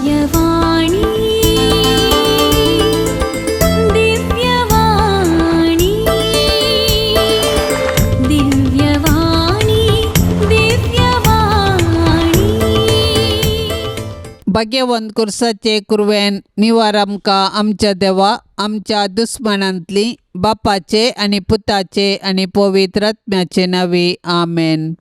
दिव्यवाणी दिव्यवाणी दिव्यवाणी दिव्यवाणी भाग्यवंत कुर्साचे कुरवेन निवार आमकां आमच्या देवा आमच्या दुस्मनांतली बापाचे आनी पुताचे आनी पवित्र आत्म्याचे नावे आमेन.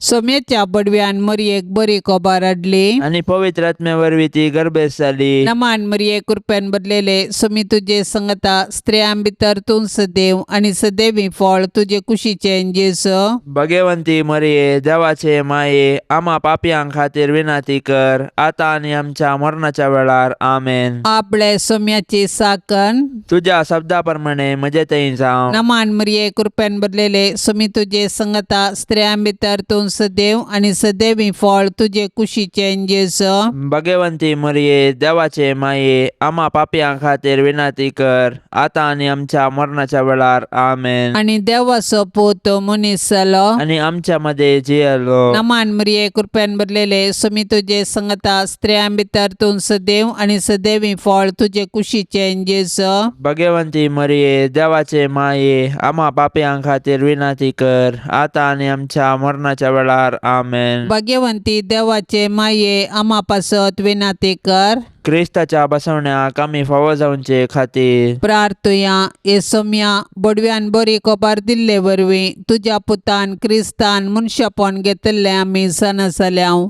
सोम्याच्या बडव्यान मरयेक बरी खबर हाडली आणि पवित्र आत्म्या वरवीं ती गर्भेस जाली. नमान मरये कृपेन बदलेले सोमी तुजे संगता स्त्रियां भितर तूं सदैव आनी सदैवी फळ तुजे कुशीचे जेसो. भाग्यवंती मरिये देवाचे माये आम्हा पापयां खातीर विनाती कर आता आणि आमच्या मरणाच्या वेळार आमेन. आपले सोम्याची साकन तुझ्या शब्दाप्रमाणे म्हजे थंय जावं. नमान मरये कृपेन बदलेले सोमी तुजे संगता स्त्रियां भितर तूं सदैव आनी सदैवी फळ तुजे कुशीचे जेसो. भाग्यवंती मरिये देवाचे माये आम्हा पापयां खातीर विनाती कर आता आणि आमच्या मरणाच्या वेळार आमेन. आनी देवाचो पूत मनीस जालो आणि आमच्या मध्ये जियलो. नमान मरये कृपेन बदलेले सोमी तुजे संगता स्त्रियां भितर तूं सदैव आनी सदैवी फळ तुजे कुशीचे जेसो. भाग्यवंती मरिये देवाचे माये आम्हा पापयां खातीर विनाती कर आता आणि आमच्या मरणाच्या वेळार आमेन. भाग्यवंती देवाचे माये आम्हा पासत विनाती कर. क्रिस्ताच्या बसवण्याक आमी फावो जावचे खातीर प्रार्थुया ये सोम्या बडव्यान बरी खबर दिल्ले वरवीं तुज्या पुतान क्रिस्तान मनशापण घेतले आमी सणसल्याव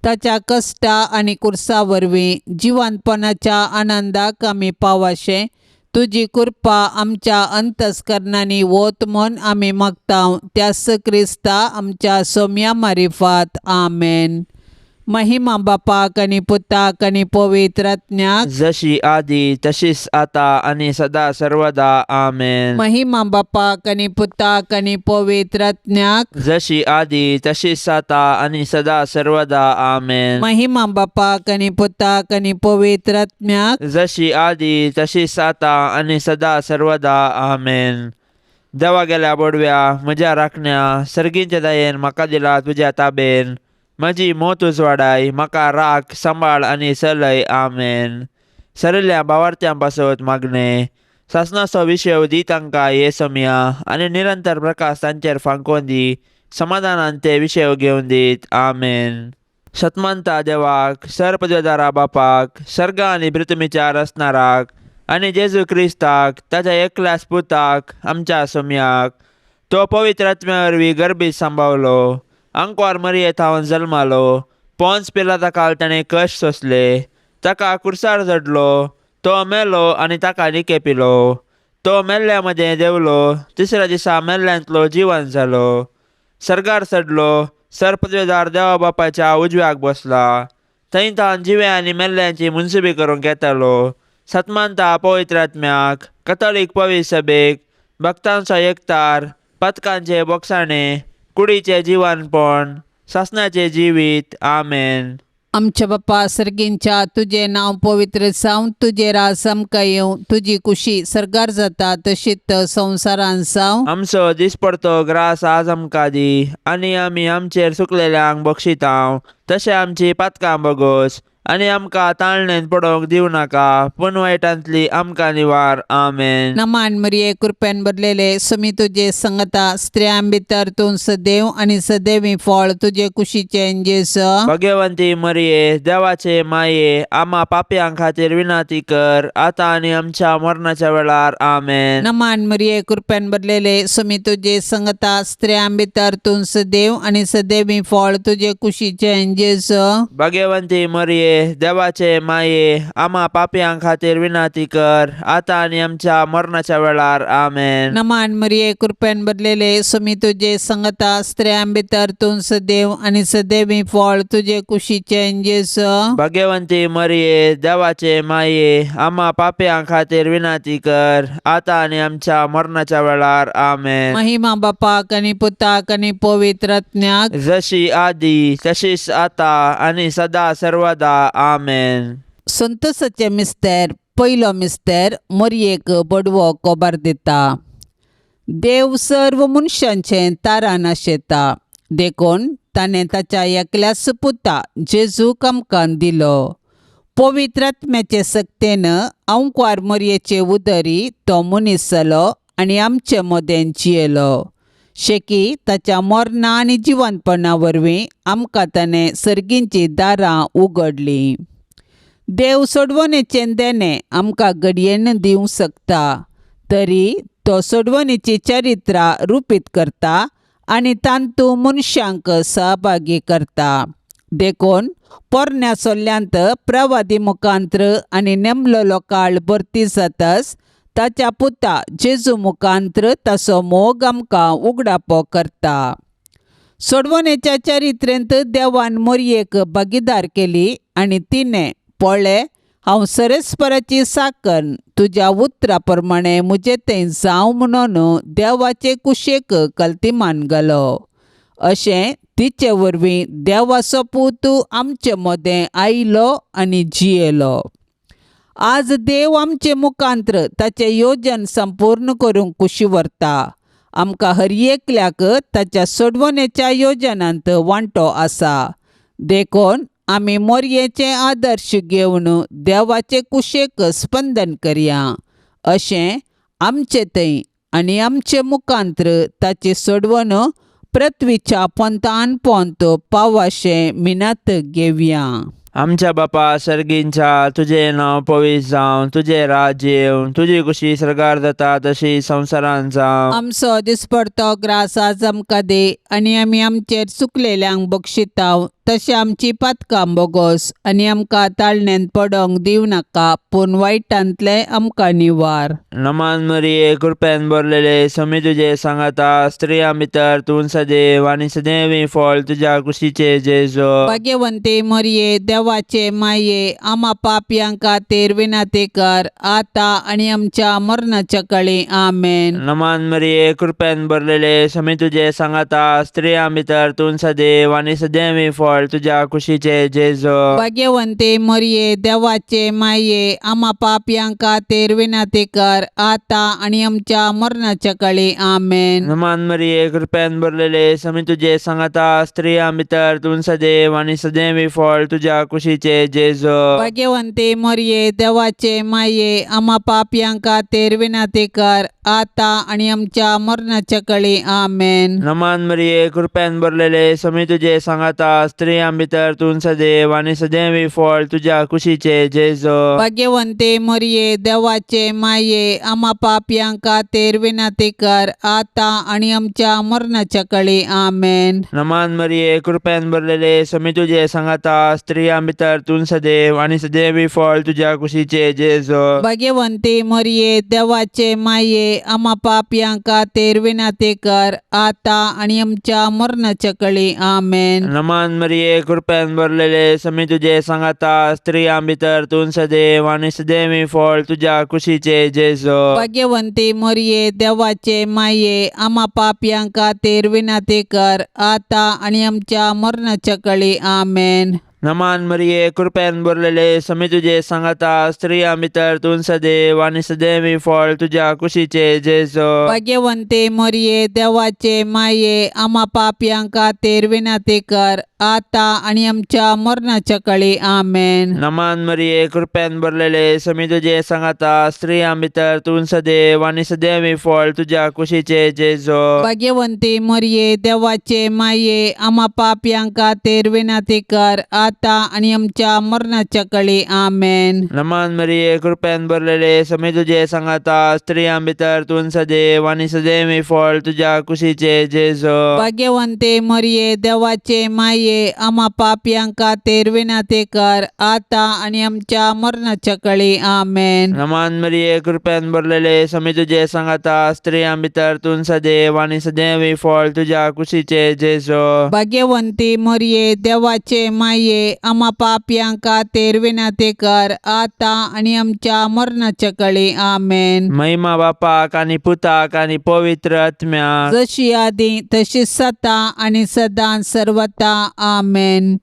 ताच्या कश्टा आनी कुर्सा वरवीं जिवंतपणाच्या आनंदाक आमी पावाशे तुजी कृपा आमच्या अंतस्करणांनी वोत म्हूण आमी मागताव त्यास क्रिस्ता आमच्या सोम्या मारिफात आमेन. महिमा बापाक आनी पुताक आनी पवित्र आत्म्याक जशी आदी तशीच आता आणि सदा सर्वदा आमेन. महिमा बापाक आनी पुताक आनी पवित्र आत्म्याक जशी आदी तशीच आता आणि सदा सर्वदा आमेन. महिमा बापाक आनी पुताक आनी पवित्र आत्म्याक जशी आदी तशीच आता आणि सदा सर्वदा आमेन. देवा गेल्या बोडव्या म्हज्या राखण्या सर्गींच्या दयेन म्हाका दिला तुज्या ताबेन म्हजी मोत उजवाडाय म्हाका राख सांबाळ आनी चलय आमेन. सरिल्ल्या भावार्थ्यां पासत मागणे सासनाचो विशय दी तांकां ये सोम्या आनी निरंतर प्रकाश तांचेर फांकोवन दी समाधानान ते विशय घेवन दीत आमेन. शतमंता देवाक सरपदवेदारा बापाक सर्गा आनी पृथ्वीच्या रचणाराक आनी जेजू क्रिस्ताक ताच्या एकल्याच पुताक आमच्या सोम्याक तो पवित्र आत्म्या वरवीं गर्भीत सांबाळलो आंकवार मरये थावन जल्मालो पोंच पिलाता काल ताणें कश्ट सोंसले ताका कुर्सार चडलो तो मेलो आनी ताका निकेपिलो तो मेल्ल्या मदें देवलो तिसऱ्या दिसा मेल्ल्यांतलो जिवंत जालो सर्गार चडलो सरपदवेदार देवा बापाच्या उजव्याक बसला थंय तावन जिवे आनी मेल्ल्यांची मुनसुबी करूंक येतालो. सतमानता पवित्र आत्म्याक कथोलीक पवित्र सभेक भक्तांचो एकतार पथकांचे बोगसाणे कुडीचे जिवनपण सासणाचे जिवीत आमेन. आमच्या बापा सर्गींच्या तुझे नाव पवित्र जावं तुझे रास आमकां येवं तुजी कुशी सरगार जाता तशीच संवसारान जावं. आमचो दिसपडतो ग्रास आज आमकां दी आनी आमी आमचेर सुकलेल्यांक बक्षितांव तशें आमची पातकां बगोस आनी आमकां ताळणेन पडोवंक दिवं नाका पूण वायटांतली आमकां निवार आमेन. नमान मरये कृपेन बदलेले सोमी तुजे संगता स्त्रियां भितर तूं सदैव आनी सदैवी फळ तुजे कुशीचे जेसो. भाग्यवंती मरिये देवाचे माये आम्हा पापयां खातीर विनाती कर आता आनी आमच्या मरणाच्या वेळार आमेन. नमान मरये कृपेन बदलेले सोमी तुजे संगता स्त्रियां भितर तूं सदैव आनी सदैवी फळ तुजे कुशीचे जेसो. भाग्यवंती मरिये देवाचे माये आम्हा पापयां खातीर विनाती कर आता आनी आमच्या मरणाच्या वेळार आमेन. नमान मरये कृपेन बदलेले सोमी तुजे संगता स्त्रियां भितर तूं सदैव आनी सदैवी फळ तुजे कुशीचे जेसो. भाग्यवंती मरिये देवाचे माये आम्हा पापयां खातीर विनाती कर आता आनी आमच्या मरणाच्या वेळार आमेन. महिमा बापाक आनी पुताक आनी पवित्र आत्म्याक जशी आदी तशीच आता आनी सदा सर्वदा आमेन. संतोसाचे मिस्तेर पयलो मिस्तेर मरयेक बडवो खबर दिता. देव सर्व मनशांचे तारान आशेता देखून ताणें ताच्या एकल्याच पुता जेजूक आमकां दिलो पवित्रात्म्याचे सक्तेनं अंकवार मोरयेचे उदरी तो मनीस जालो आनी आमचे मदें जियेलो. शेकी ताच्या मरणा आनी जिवंतपणा वरवीं आमकां ताणें सर्गींची दारां उगडलीं. देव सोडवणेचें देणें आमकां घडयेन दिवंक शकता, तरी तो सोडवणेची चरित्रां रुपीत करता आनी तांतूं मनशांक सहभागी करता. देखून पोरण्या सोल्ल्यांत प्रवादी मुखांत्र आनी नेमलेलो काळ भरती जाताच ताच्या पुता जेजू मुखांत्र ताचो मोग आमकां उगडापो करता. सोडवणेच्या चरित्रेंत देवान मोरयेक भागीदार केली आनी तिणें पळय, हांव सरस्पराची साकन तुज्या उतरा प्रमाणें म्हजे थंय जावं म्हणून देवाचे कुशेक कल्तिमान घालो. अशें तिचे वरवीं देवाचो पूत आमचे मदें आयलो आनी जियेलो. आज देव आमचे मुखांत्र ताचें येवजण संपूर्ण करूंक कुशी व्हरता. आमकां हर एकल्याक ताच्या सोडवणेच्या येवजणांत वांटो आसा. देखून आमी मोरयेचे आदर्श घेवन देवाचे कुशेक स्पंदन करया. अशें आमचे थंय आनी आमचे मुखांत्र ताची सोडवण पृथ्वीच्या पंतान पंत पावाशें मिनत घेवया. आमच्या बापा सर्गींच्या, तुझे नांव पवित्र जावं, तुझे राज्य येवं, तुजी कुशी सरकार जाता तशी संवसारांत जावं. आमचो दिसपडतो ग्रास आज आमकां दे आनी आमी आमचेर चुकलेल्यांक बक्षितांव, तशें आमची पातकां बोगोस आनी आमकां ताळण्यांत पडोंक दिवं नाका, पूण वायटांतले आमकां निवार. नमान मरिये, कृपेन भरलेले, समी तुजे सांगाता, स्त्रियां भितर तूं सदैव आनी सदैवी फळ तुज्या कुशीचे जेजो. भाग्यवंते मरिये, देवाचे माये, आम्हा पापयांक खातीर विनंती कर, आता आनी आमच्या मरणाच्या काळी. आमेन. नमान मरिये, कृपेन भरलेले, समी तुजे सांगाता, स्त्रियां भितर तूं सदैव आनी सदैवी फळ तुज्या कुशीचे जेजो. भाग्यवंते मरिये, देवाचे माये, आम्हा पापयांक खातीर विनंती कर, आता आनी आमच्या मरणाच्या काळी. आमेन. नमान मरिये, कृपेन भरलेले, समी तुजे सांगाता, स्त्रियां भितर तूं सदैव आनी सदैवी फळ तुज्या कुशीचे जेजो. भाग्यवंते मरिये, देवाचे माये, आम्हा पापयांक खातीर विनंती कर, आता आनी आमच्या मरणाच्या काळी. आमेन. नमान मरिये, कृपेन भरलेले, समी तुजे सांगाता, स्त्रियां भितर तूं सदैव आनी सदैवी फळ तुज्या कुशीचे जेजो. भाग्यवंते मरिये, देवाचे माये, आम्हा पापयांक खातीर विनंती कर, आता आनी आमच्या मरणाच्या काळी. आमेन. नमान मरिये, कृपेन भरलेले, समी तुजे सांगाता, स्त्रियां भितर तूं सदैव आनी सदैवी फळ तुज्या कुशीचे जेजो. भाग्यवंते मरिये, देवाचे माये, आम्हा पापयांक खातीर विनंती कर, आता आनी आमच्या मरणाच्या काळी. आमेन. नमान मरिये, कृपेन भरलेले, समी तुजे सांगाता, स्त्रियां भितर तूं सदैव आनी सदैवी फळ तुज्या कुशीचे जेजो. भाग्यवंते मरिये, देवाचे माये, आम्हा पापयांक खातीर विनंती कर, आता आनी आमच्या मरणाच्या काळी. आमेन. नमान मरिये, कृपेन भरलेले, समी तुजे सांगाता, स्त्रियां भितर तूं सदैव आनी सदैवी फळ तुज्या कुशीचे जेजो. भाग्यवंते मरिये, देवाचे माये, आम्हा पापयांक खातीर विनंती कर, आता आनी आमच्या मरणाच्या काळी. आमेन. नमान मरिये, कृपेन भरलेले, समी तुजे सांगाता, स्त्रियां भितर तूं सदैव आनी सदैवी फळ तुज्या कुशीचे जेजो. भाग्यवंते मरिये, देवाचे माये, आम्हा पापयांक खातीर विनंती कर, आता आनी आमच्या मरणाच्या काळी. आमेन. नमान मरिये, कृपेन भरलेले, समी तुजे सांगाता, स्त्रियां भितर तूं सदैव आनी सदैवी फळ तुज्या कुशीचे जेजो. भाग्यवंते मरिये, देवाचे माये, आम्हा पापयांक खातीर विनंती कर, आता आनी आमच्या मरणाच्या काळी. आमेन. नमान मरिये, कृपेन भरलेले, समी तुजे सांगाता, स्त्रियां भितर तूं सदैव आनी सदैवी फळ तुज्या कुशीचे जेजो. भाग्यवंती मरिये, देवाचे माये, आम्हा पापयांक खातीर विनंती कर, आता आनी आमच्या मरणाच्या काळी. आमेन. महिमा बापाक आनी पुताक आनी पवित्र आत्म्याक, जशी आदी तशी सता आनी सदां सर्वता. आमेन.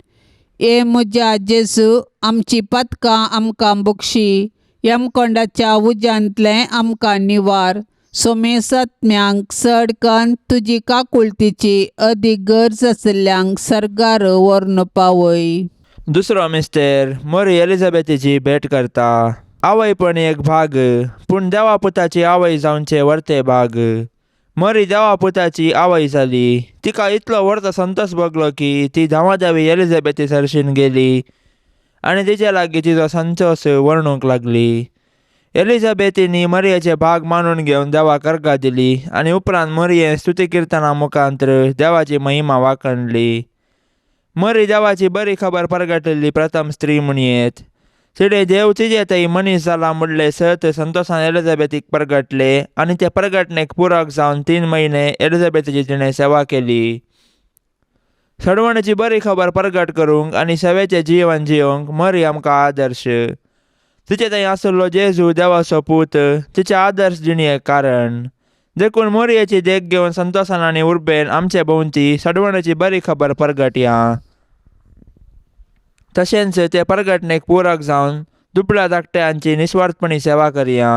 ए म्हज्या जेजू, आमची पातकां आमकां बक्षी, यमकोंडाच्या उज्यांतले आमकां निवार. सोमेस आत्म्यांक चड कन्न तुजी काकुळतीची अदीक गरज आशिल्ल्यांक सर्गार व्हरून पावय. दुसरो मिस्तेर मोरी एलिझाबेथीची भेट करता. आवय पण एक भाग, पूण देवा पुताची आवय जावचे वर्ते भाग. मोरी देवा पुताची आवय जाली. तिका इतलो व्हडलो संतोष भोगलो की ती धांवाधावी एलिझाबेथी सरशीन गेली आनी तिचे लागीं तिचो संतोष वर्णूंक लागली. एलिझाबेथीनी मरियेचे भाग मानून घेवन देवाक अर्घा दिली आनी उपरांत मरिये स्तुती किर्तना मुखांतर देवाची महिमा वाखणली. मरी देवाची बरी खबर परगटलेली प्रथम स्त्री म्हणयेत. तिडे देव तिजे थंय मनीस जाला म्हणले सत संतोषान एलिझाबेथीक परगटले आनी ते परगटणेक पुरक जावन 3 म्हयने एलिझाबेथीची तिणें सेवा केली. सडवणेची बरी खबर परगट करूंक आनी सेवेचें जिवन जिवंक मरी आमकां आदर्श. तिचे थंय आसलो जेजू देवाचो पूत तिचे आदर्श जिणेक कारण. देखून मोरयेची देख घेवन संतोषान आनी उर्बेन आमचे भोंवती सडवणेची बरी खबर परगटया. तशेंच ते परगटणेक पुरक जावन दुबळ्या धाकट्यांची निस्वार्थपणी सेवा करया.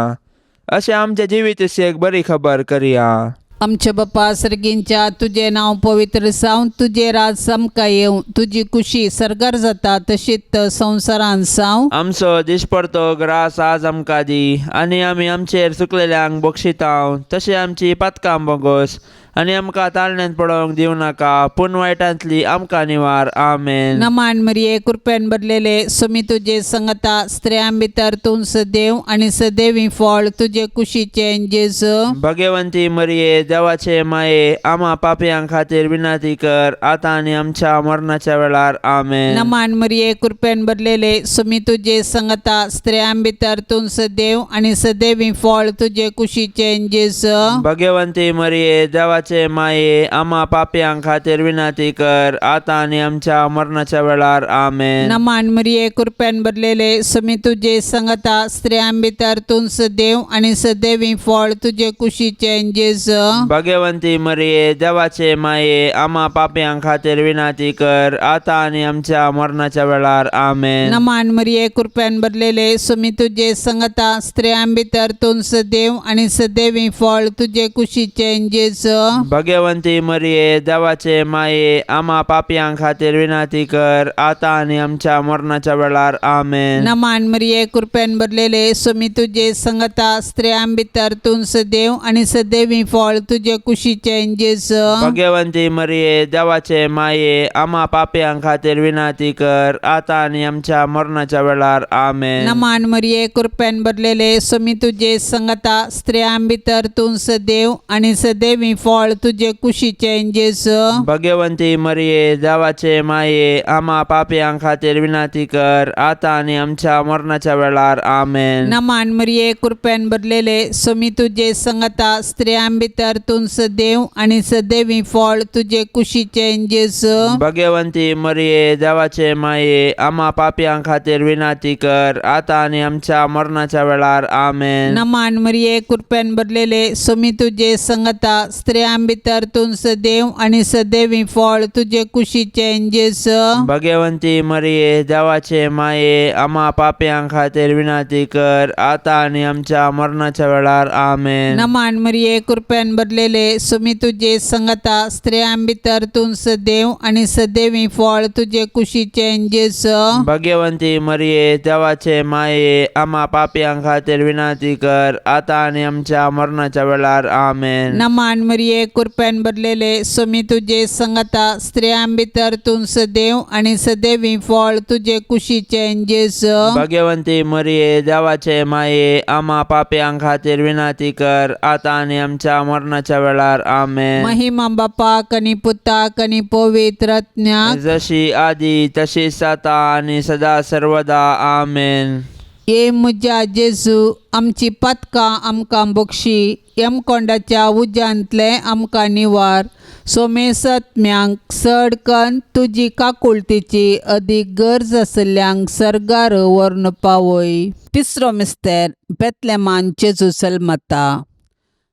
अशें आमचे जिवीत बरी खबर करया. आमचे बाप्पा सर्गींच्या तुझे नाव पवित्र जावन तुझे राज समका येवं. तुझी कुशी सरकार जाता तशीच संवसारान जावं. आमचो दिसपडतो ग्रास आज आमकां दी आनी आमी आमचेर चुकलेल्यांक बक्षितांव तशें आमची पातकां बोगोस आनी आमकां ताळण्यांत पडोवंक दिवं नाका पूण वायटांतली आमकां निवार. आमेन. नमान मरिये कृपेन भरलेले सुमी तुझे संगता स्त्रियां भितर तूं सदैव आनी सदैवी फळ तुझे कुशीचे जेजू. भगवंती मरिये देवाचे माये आम्हा पापयां खातीर विनंती कर आतां आनी आमच्या मरणाच्या वेळार. आमेन. नमान मरिये कृपेन भरलेले सुमी तुझे संगता स्त्रियां भितर तूं सदैव आनी सदैवी फळ तुझे कुशीचे जेजू. भगवंती मरिये देवाचे माये आम्हा पापयां खातीर विनंती कर आतां आनी आमच्या मरणाच्या वेळार. आमेन. नमान मरिये कृपेन भरलेले सुमी तुझे संगता स्त्रियां भितर तूं सदैव आनी सदैवी फळ तुझे कुशीचे जेजू. भगवंती मरिये देवाचे माये आम्हा पापयां खातीर विनंती कर आतां आनी आमच्या मरणाच्या वेळार. आमेन. नमान मरिये कृपेन भरलेले सुमी तुझे संगता स्त्रियां भितर तूं सदैव आनी सदैवी फळ तुझे कुशीचे जेजू. भगवंती मरिये देवाचे माये आम्हा पापयां खातीर विनंती कर आतां आनी आमच्या मरणाच्या वेळार. आमेन. नमान मरिये कृपेन भरलेले सुमी तुझे संगता स्त्रियां भितर तूं सदैव आनी सदैवी फळ तुझे कुशीचे जेजू. भगवंती मरिये देवाचे माये आम्हा पापयां खातीर विनंती कर आतां आनी आमच्या मरणाच्या वेळार. आमेन. नमान मरिये कृपेन भरलेले सुमी तुझे संगता स्त्रियां भितर तूं सदैव आनी सदैवी फळ तुझे कुशीचे जेजू. भगवंती मरिये देवाचे माये आम्हा पापयां खातीर विनंती कर आतां आनी आमच्या मरणाच्या वेळार. आमेन. नमान मरिये कृपेन भरलेले सुमी तुझे संगता स्त्रियां भितर तूं सदैव आनी सदैवी फळ तुझे कुशीचे जेजू. भगवंती मरिये देवाचे माये आम्हा पापयां खातीर विनंती कर आतां आनी आमच्या मरणाच्या वेळार. आमेन. नमान मरिये कृपेन भरलेले सुमी तुझे संगता स्त्रियां भितर तूं सदैव आनी सदैवी फळ तुझे कुशीचे जेजू. भगवंती मरिये देवाचे माये आम्हा पापयां खातीर विनंती कर आतां आनी आमच्या मरणाच्या वेळार. आमेन. नमान मरिये कृपेन भरलेले सुमी तुझे संगता स्त्रियां भितर तूं सदैव आनी सदैवी फळ तुझे कुशीचे जेजू. भगवंती मरिये देवाचे माये आम्हा पापयां खातीर विनंती कर आतां आनी आमच्या मरणाच्या वेळार. आमेन. नमान मरिये कृपेन भरलेले सुमी तुझे संगता स्त्रियां भितर तूं सदैव आनी सदैवी फळ तुझे कुशीचे जेजू. भगवंती मरिये देवाचे माये आम्हा पापयां खातीर विनंती कर आतां आनी आमच्या मरणाच्या वेळार. आमेन. महिमा बापाक आनी पुताक आनी पवित्र आत्म्याक जशी आदी तशीच आता आनी सदा सर्वदा. आमेन. ये म्हज्या जेजू आमची पातकां आमकां बक्षी. यमकोंडाच्या उज्यांतले आमकां निवार. सोमेसत्म्यांक सडकन तुजी काकुळतीची अदीक गरज आसल्यांक सरगार व्हरून पावय. तिसरो मिस्तेर बेतलेमान जेजू जल्मता.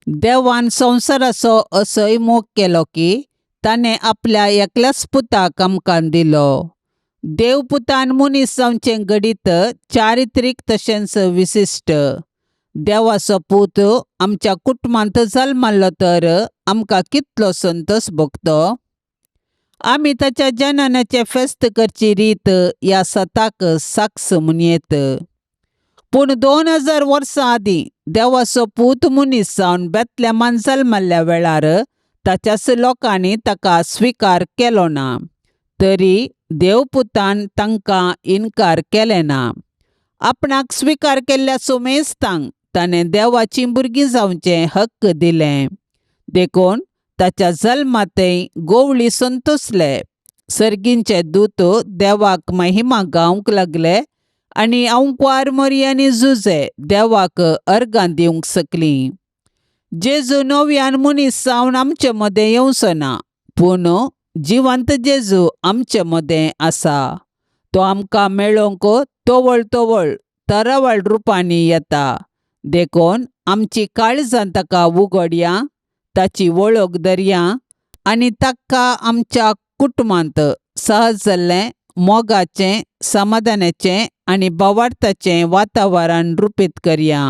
देवान संवसाराचो असोय मोग केलो की ताणें आपल्या एकल्याच पुताक आमकां दिलो. देवपुतान मनीस जावचें घडीत चारित्रीक तशेंच विशिश्ट. देवाचो पूत आमच्या कुटुंबांत जल्मालो तर आमकां कितलो संतोश भोगतो. आमी ताच्या जननाचे फेस्त करची रीत ह्या सताक साक्ष म्हूण येत. पूण 2000 वर्सां आदीं देवाचो पूत मनीस जावन बेतलेमान जल्मल्ल्या वेळार ताच्याच लोकांनी ताका स्विकार केलो ना. तरी देवपुतान तांकां इन्कार केले ना. आपणाक स्विकार केल्ल्याचो मेस्तांक ताणें देवाचीं भुरगीं जावचें हक्क दिलें. देखून ताच्या जल्मातय गोवळी संतोसले. सर्गींचे दूत देवाक महिमा गावंक लागले आनी आंवकार मरी आनी जुजे देवाक अर्गां दिवंक सकलीं. जेजू नव्यान मनीस जावन आमचे मदें येवचो ना, पूण जिवंत जेजू आमचे मदें आसा. तो आमकां मेळोवंक तोवळ तोवळ तरावळ रुपांनी येता. देखून आमची काळजां ताका उगडया, ताची वळख धरया आनी ताका आमच्या कुटुंबांत सहज जाल्लें मोगाचें, समाधानाचें आनी भावार्थाचें वातावरण रुपीत करया.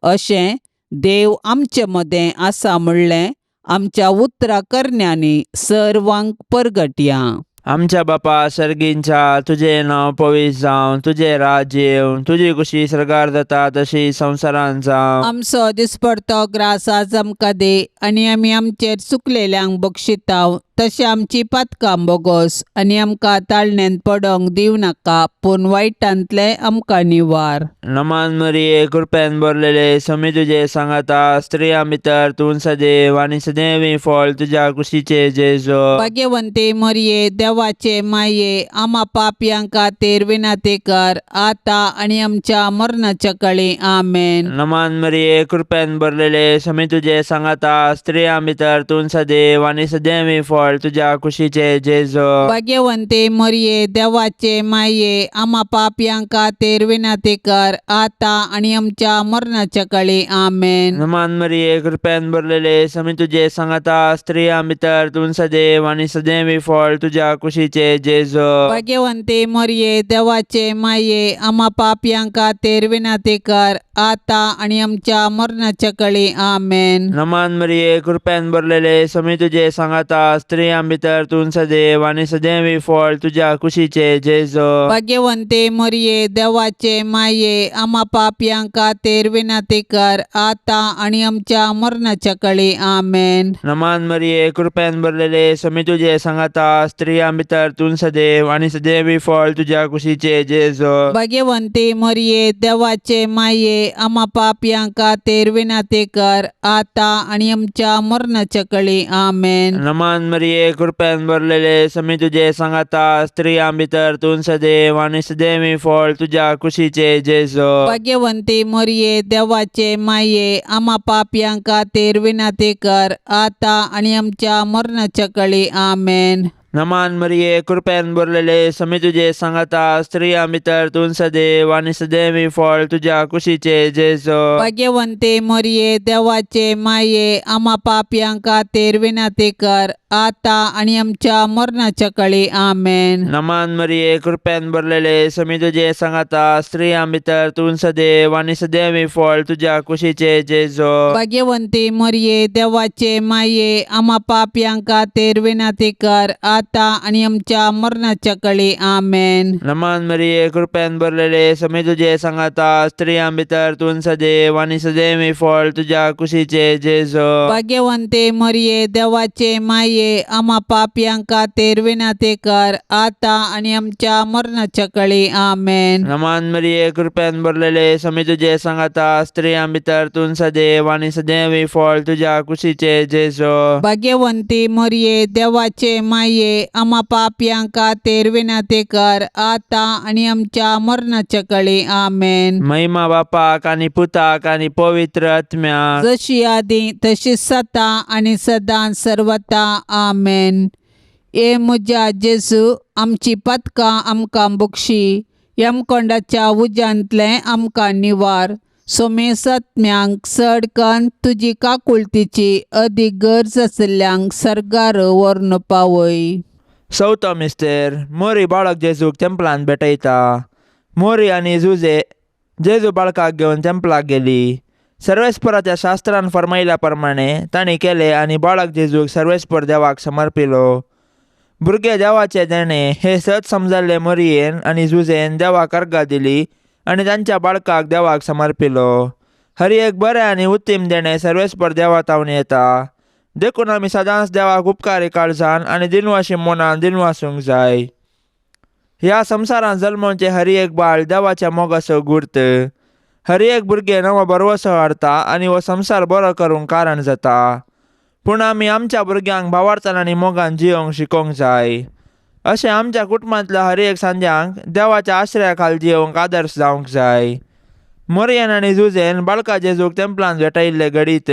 अशें देव आमचे मदें आसा म्हणलें आमच्या उतरां करण्यांनी सर्वांक परगटया. आमच्या बापा सर्गींच्या, तुझें नांव पवित्र जावं, तुजें राज्य येवं, तुजी कुशी स्वर्गार जाता तशी संवसारांत जावं. आमचो दिसपडतो ग्रास आज आमकां दे आनी आमी आमचेर चुकलेल्यांक बक्षितांव, तशें आमची पातकां बोगोस आनी आमकां ताळण्यांत पडोंक दिव नाका, पूण वायटांतले आमकां निवार. नमान मरिये, कृपेन भरलेले, समी तुजे सांगाता, स्त्रियां भितर तूं सदैव आनी सदैवी फळ तुज्या कुशीचे जेजू. भाग्यवंते मरिये, देवाचे माये, आमा पापयांक खातीर विनाती कर, आतां आनी आमच्या मरणाच्या काळी. आमेन. नमान मरिये, कृपेन भरलेले, समी तुजे सांगाता, स्त्रियां भितर तूं सदैव आनी सदैवी फळ तुज्या कुशीचे जेजू. भाग्यवंते मरिये, देवाचे माये, आमा पापयांक खातीर विनाती कर, आतां आनी आमच्या मरणाच्या काळी. आमेन. नमान मरिये, कृपेन भरलेले, समी तुजे सांगाता, स्त्रियां भितर तूं सदैव आनी सदैवी फळ तुज्या कुशीचे जेजू. भाग्यवंते मरिये, देवाचे माये, आमा पापयांक खातीर विनाती कर, आतां आनी आमच्या मरणाच्या काळी. आमेन. नमान मरिये, कृपेन भरलेले, समी तुजे सांगाता, स्त्रियां भितर तूं सदैव आनी सदैवी फळ तुज्या कुशीचे जेजू. भाग्यवंते मरिये, देवाचे माये, आमा पापयांक खातीर विनाती कर, आतां आनी आमच्या मरणाच्या काळी. आमेन. नमान मरिये, कृपेन भरलेले, समी तुजे सांगाता, स्त्रियां भितर तूं सदैव आनी सदैवी फळ तुज्या कुशीचे जेजू. भाग्यवंते मरिये, देवाचे माये, आमा पापयांक खातीर विनाती कर, आतां आनी आमच्या मरणाच्या काळी. आमेन. नमान मरिये, कृपेन भरलेले, समी तुजे सांगाता, स्त्रियां भितर तूं सदैव आनी सदैवी फळ तुज्या कुशीचे जेजू. भाग्यवंते मरिये, देवाचे माये, आमा पापयांक खातीर विनाती कर, आतां आनी आमच्या मरणाच्या काळी. आमेन. नमान मरिये, कृपेन भरलेले, समी तुजे सांगाता, स्त्रियां भितर तूं सदैव आनी सदैवी फळ तुज्या कुशीचे जेजू. भाग्यवंते मरिये, देवाचे माये, आमा पापयांक खातीर विनाती कर, आतां आनी आमच्या मरणाच्या काळी. आमेन. नमान मरिये, कृपेन भरलेले, समी तुजे सांगाता, स्त्रियां भितर तूं सदैव आनी सदैवी फळ तुज्या कुशीचे जेजू. भाग्यवंते मरिये, देवाचे माये, आमा पापयांक खातीर विनाती कर, आतां आनी आमच्या मरणाच्या काळी. आमेन. नमान मरिये, कृपेन भरलेले, समी तुजे सांगाता, स्त्रियां भितर तूं सदैव आनी सदैवी फळ तुज्या कुशीचे जेजू. भाग्यवंते मरिये, देवाचे माये, आमा पापयांक खातीर विनाती कर, आतां आनी आमच्या मरणाच्या काळी. आमेन. नमान मरिये, कृपेन भरलेले, समी तुजे सांगाता, स्त्रियां भितर तूं सदैव आनी सदैवी फळ तुज्या कुशीचे जेजू. भाग्यवंती मरिये, देवाचे माये, आमा पापयांक खातीर विनाती कर, आतां आनी आमच्या मरणाच्या काळी. आमेन. महिमा बापाक आनी पुताक आनी पवित्र आत्म्याक, जशी आदीं तशीच आतां आनी सदां सर्वता. आमेन. ए म्हज्या जेजू, आमची पातकां आमकां बक्षी, यमकोंडाच्या उज्यांतलें आमकां निवार. सोमेस आत्म्यांक सडकन तुजी काकुळतीची अदीक गरज आशिल्ल्यांक सर्गार व्हरून पावय. चवथो मिस्तेर, मोरी बाळक जेजूक तेंपलांत भेटयता. मोरी आनी जुजे जेजू बाळकाक घेवन तेंपलाक गेली. सर्वेस्पराच्या शास्त्रान फरमायल्या प्रमाणे तांणी केलें आनी बाळक जेजूक सर्वेस्पर देवाक समर्पिलो. भुरगे देवाचे देणे हे सत समजाल्ले मरयेन आनी जुजेन देवाक अर्घा दिली आनी तांच्या बाळकाक देवाक समर्पिलो. हरी एक बरें आनी उत्तीम देणे सर्वेस्पर देवातावन येता. देखून आमी सदांच देवाक उपकारी काळजान आनी दिनवाशी मनान दिनवासूंक जाय. ह्या संवसारांत जल्मोवचे हरी एक बाळ देवाच्या मोगाचो गुर्त. हरी एक भुरगे नवो बरवसो हाडटा आनी हो संवसार बरो करूंक कारण जाता. पूण आमी आमच्या भुरग्यांक भावार्थान आनी मोगान जियोंक शिकोवंक जाय. अशें आमच्या कुटुंबांतल्या हर एक सांज्यांक देवाच्या आश्रया खाल जियोवंक आदर्श जावंक जाय. मरयेन आनी जुजेन बाळका जेजूक तेंपलांत भेटयिल्ले घडीत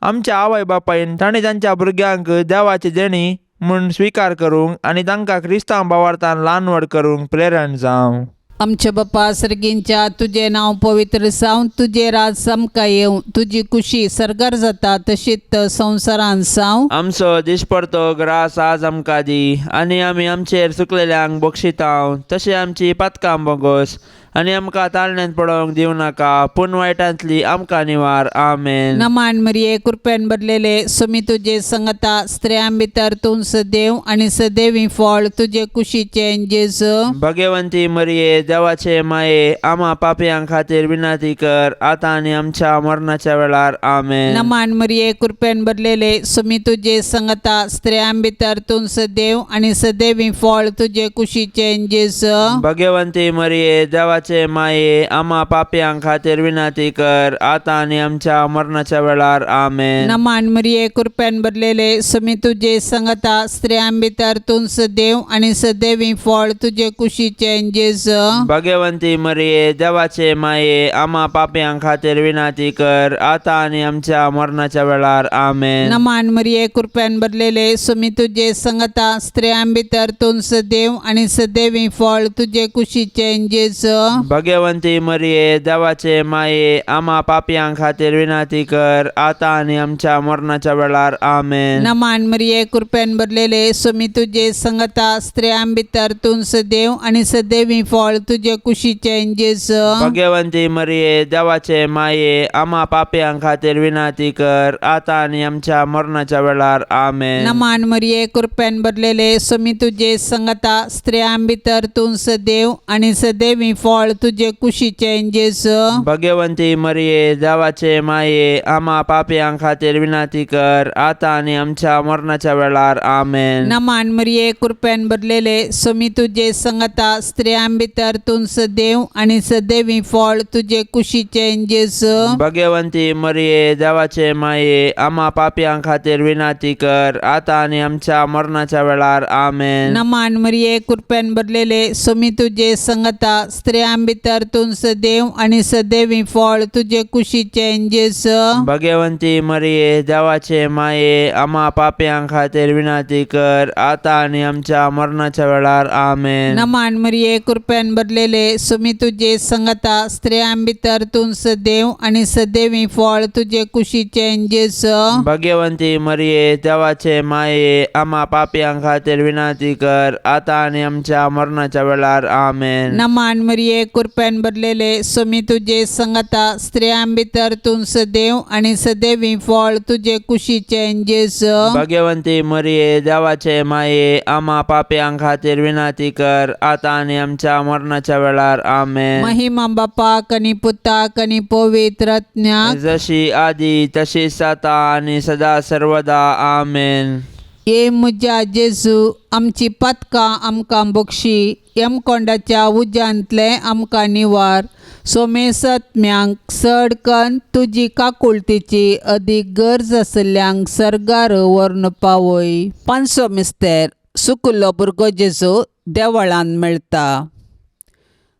आमच्या आवय बापायन तांणी तांच्या भुरग्यांक देवाची देणी म्हूण स्विकार करूंक आनी तांकां क्रिस्तांव भावार्थान ल्हान व्हड करूंक प्रेरण जावं. आमचे बापा सर्गींच्या तुझे नांव पवित्र जावं, तुझे राज सामका येवं, तुजी कुशी सरकार जाता तशीच संवसारांत जावं. आमचो दिसपडतो ग्रास आज आमकां दी आनी आमी आमचेर चुकलेल्यांक बक्षितांव तशें आमची पातकां बोगोस आनी आमकां ताळण्यांत पडोवंक दिवं नाका पूण वायटांतली आमकां निवार. आमेन. नमान मरिये कृपेन भरलेले सुमी तुझे संगता स्त्रियां भितर तूं सदैव आनी सदैवी फळ तुझे कुशीचे जेजू. भगवंती मरिये देवाचे माये आम्हा पापयां खातीर विनंती कर आतां आनी आमच्या मरणाच्या वेळार. आमेन. नमान मरिये कृपेन भरलेले सुमी तुझे संगता स्त्रियां भितर तूं सदैव आनी सदैवी फळ तुझे कुशीचे जेजू. भगवंती मरिये देवाचे माये आम्हा पापयां खातीर विनंती कर आतां आनी आमच्या मरणाच्या वेळार. आमेन. नमान मरिये कृपेन भरलेले सुमी तुझे संगता स्त्रियां भितर तूं सदैव आनी सदैवी फळ तुझे कुशीचे जेजू. भगवंती मरिये देवाचे माये आम्हा पापयां खातीर विनंती कर आतां आनी आमच्या मरणाच्या वेळार. आमेन. नमान मरिये कृपेन भरलेले सुमी तुझे संगता स्त्रियां भितर तूं सदैव आनी सदैवी फळ तुझे कुशीचे जेजू. भगवंती मरिये देवाचे माये आम्हा पापयां खातीर विनंती कर आतां आनी आमच्या मरणाच्या वेळार. आमेन. नमान मरिये कृपेन भरलेले सुमी तुझे संगता स्त्रियां भितर तूं सदैव आनी सदैवी फळ तुझे कुशीचे जेजू. भगवंती मरिये देवाचे माये आम्हा पापयां खातीर विनंती कर आतां आनी आमच्या मरणाच्या वेळार. आमेन. नमान मरिये कृपेन भरलेले सुमी तुझे संगता स्त्रियां भितर तूं सदैव आनी सदैवी फळ तुझे कुशीचे जेजू. भगवंती मरिये देवाचे माये आम्हा पापयां खातीर विनंती कर आतां आनी आमच्या मरणाच्या वेळार. आमेन. नमान मरिये कृपेन भरलेले सुमी तुझे संगता स्त्रियां भितर तूं सदैव आनी सदैवी फळ तुझे कुशीचे जेजू. भगवंती मरिये देवाचे माये आम्हा पापयां खातीर विनंती कर आतां आनी आमच्या मरणाच्या वेळार. आमेन. नमान मरिये कृपेन भरलेले सुमी तुझे संगता स्त्रियां भितर तूं सदैव आनी सदैवी फळ तुझे कुशीचे जेजू. भगवंती मरिये देवाचे माये आम्हा पापयां खातीर विनंती कर आतां आनी आमच्या मरणाच्या वेळार. आमेन. नमान मरिये कृपेन भरलेले सुमी तुझे संगता स्त्रियां भितर तूं सदैव आनी सदैवी फळ तुझे कुशीचे जेजू. भगवंती मरिये देवाचे माये आम्हा पापयां खातीर विनंती कर आतां आनी आमच्या मरणाच्या वेळार. आमेन. नमान मरिये कृपेन भरलेले सुमी तुझे संगता स्त्रियां भितर तूं सदैव आनी सदैवी फळ तुझे कुशीचे जेजू. भगवंती मरिये देवाचे माये आम्हा पापयां खातीर विनंती कर आतां आनी आमच्या मरणाच्या वेळार. आमेन. महिमा बापाक आनी पुताक आनी पवित्र आत्म्याक जशी आदी तशीच आता आनी सदा सर्वदा. आमेन. ये म्हज्या जेजू आमची पातकां आमकां बक्षी, यमकोंडाच्या उज्यांतले आमकां निवार. सोमेसत्म्यांक सडकन तुजी काकुळतीची अदीक गरज आसल्यांक सर्गार व्हरून पावय. पांचवो मिस्तेर सुकुल्लो भुरगो जेजू देवळांत मेळटा.